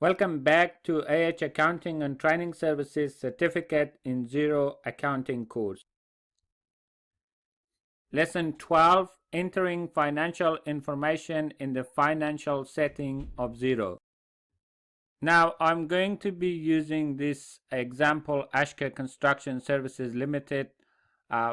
Welcome back to Accounting and Training Services Certificate in Xero Accounting course. Lesson 12, Entering Financial Information in the Financial Setting of Xero. Now I'm going to be using this example Ashka Construction Services Limited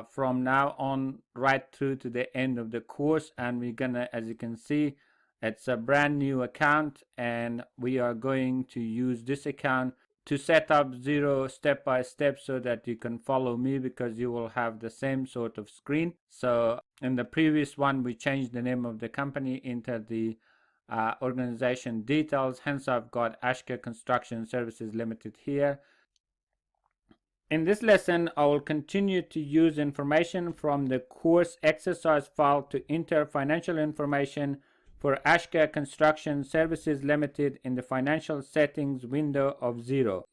from now on right through to the end of the course, and we're gonna, as you can see, it's a brand new account and we are going to use this account to set up Xero step by step so that you can follow me, because you will have the same sort of screen. So in the previous one we changed the name of the company into the organization details, hence I've got Ashka Construction Services Limited here. In this lesson I will continue to use information from the course exercise file to enter financial information for Ashka Construction Services Limited in the financial settings window of Xero.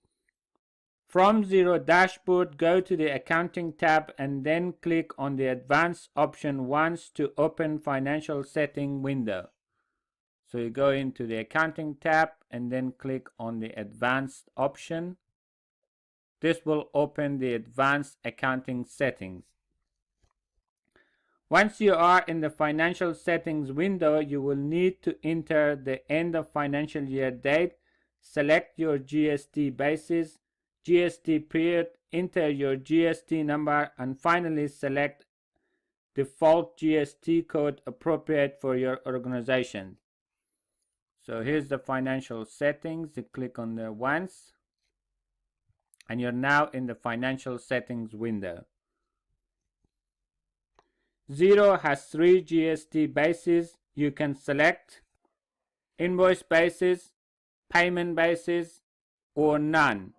From Xero dashboard, go to the Accounting tab and then click on the Advanced option once to open financial setting window. So you go into the Accounting tab and then click on the Advanced option. This will open the Advanced Accounting settings. Once you are in the financial settings window, you will need to enter the end of financial year date, select your GST basis, Gst Period, enter your GST number, and finally select default GST code appropriate for your organization. So here's the financial settings. You click on there once and you're now in the financial settings window. Xero has 3 GST bases. You can select invoice basis, payment basis, or none.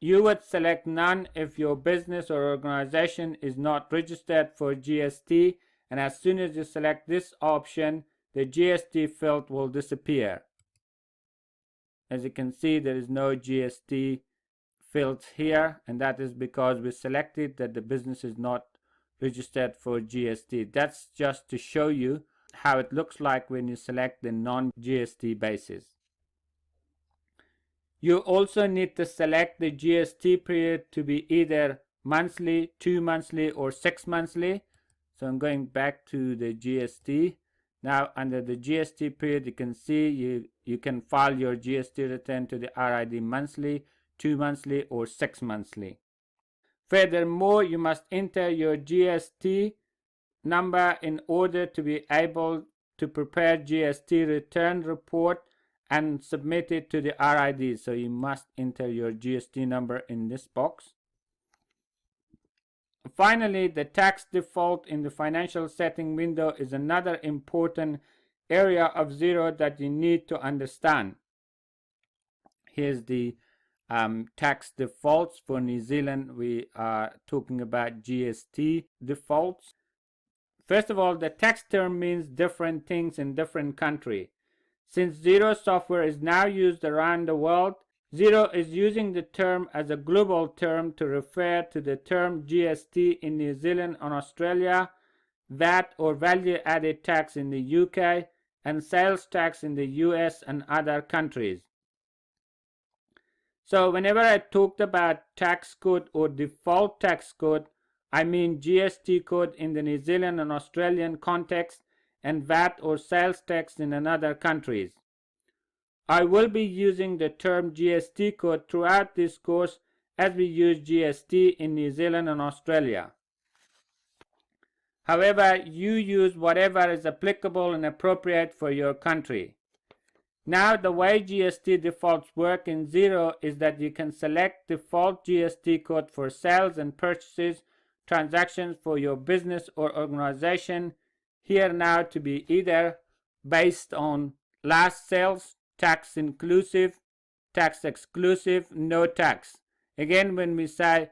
You would select none if your business or organization is not registered for GST, and as soon as you select this option, the GST field will disappear. As you can see, there is no GST field here, and that is because we selected that the business is not registered for GST. That's just to show you how it looks like when you select the non-GST basis. You also need to select the GST period to be either monthly, 2 monthly, or 6 monthly. So I'm going back to the GST. Now under the GST period, you can see you can file your GST return to the RID monthly, 2 monthly, or 6 monthly. Furthermore, you must enter your GST number in order to be able to prepare GST return report and submit it to the RID. So you must enter your GST number in this box. Finally, the tax default in the financial setting window is another important area of Xero that you need to understand. Here's the tax defaults. For New Zealand, we are talking about GST defaults. First of all, the tax term means different things in different countries. Since Xero software is now used around the world, Xero is using the term as a global term to refer to the term GST in New Zealand and Australia, VAT or value added tax in the UK, and sales tax in the US and other countries. So whenever I talked about tax code or default tax code, I mean GST code in the New Zealand and Australian context and VAT or sales tax in another countries. I will be using the term GST code throughout this course as we use GST in New Zealand and Australia. However, you use whatever is applicable and appropriate for your country. Now the way GST defaults work in Xero is that you can select default GST code for sales and purchases transactions for your business or organization here now to be either based on last sales, tax inclusive, tax exclusive, no tax. Again, when we say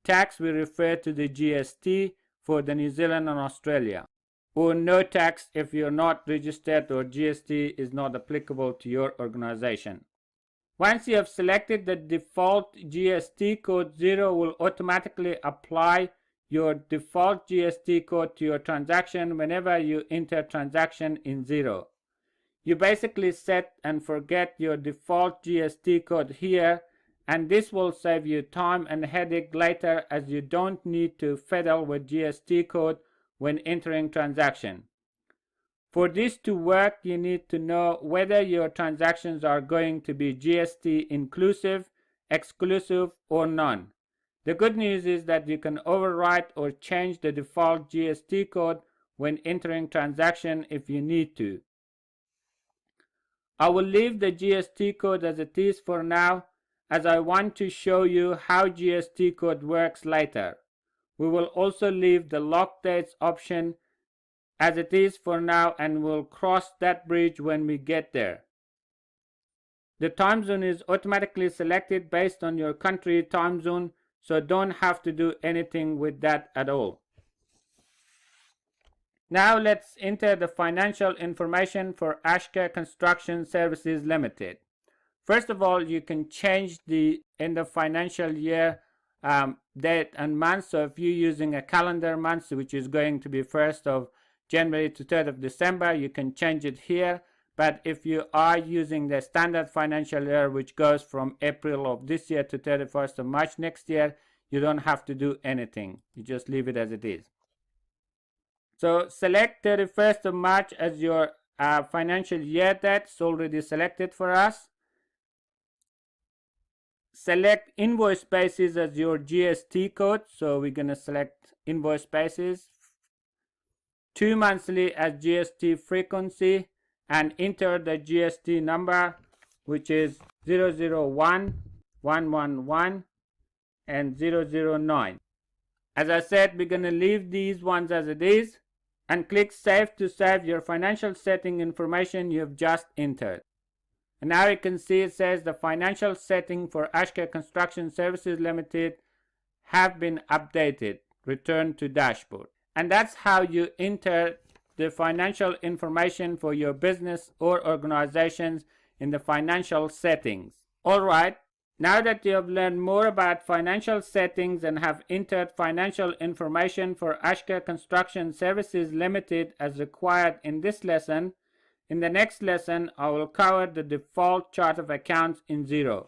tax, we refer to the GST for the New Zealand and Australia, or no tax if you're not registered or GST is not applicable to your organization. Once you have selected the default GST code, Xero will automatically apply your default GST code to your transaction whenever you enter transaction in Xero. You basically set and forget your default GST code here, and this will save you time and headache later, as you don't need to fiddle with GST code when entering transaction. For this to work, you need to know whether your transactions are going to be GST inclusive, exclusive, or none. The good news is that you can overwrite or change the default GST code when entering transaction if you need to. I will leave the GST code as it is for now, as I want to show you how GST code works later. We will also leave the lock dates option as it is for now, and we'll cross that bridge when we get there. The time zone is automatically selected based on your country time zone, so don't have to do anything with that at all. Now let's enter the financial information for Xero Construction Services Limited. First of all, you can change the end of financial year date and month. So if you're using a calendar month, which is going to be 1st of January to 3rd of December, you can change it here. But if you are using the standard financial year, which goes from April of this year to 31st of March next year, you don't have to do anything. You just leave it as it is. So select 31st of March as your financial year date. It's already selected for us. Select invoice basis as your GST code. So we're going to select invoice basis. 2 monthly as GST frequency, and enter the GST number, which is 001, 111, and 009. As I said, we're going to leave these ones as it is, and click Save to save your financial setting information you've just entered. And now you can see it says the financial setting for Xero Construction Services Limited have been updated. Return to dashboard. And that's how you enter the financial information for your business or organizations in the financial settings. Alright, now that you have learned more about financial settings and have entered financial information for Xero Construction Services Limited as required in this lesson, in the next lesson I will cover the default chart of accounts in Xero.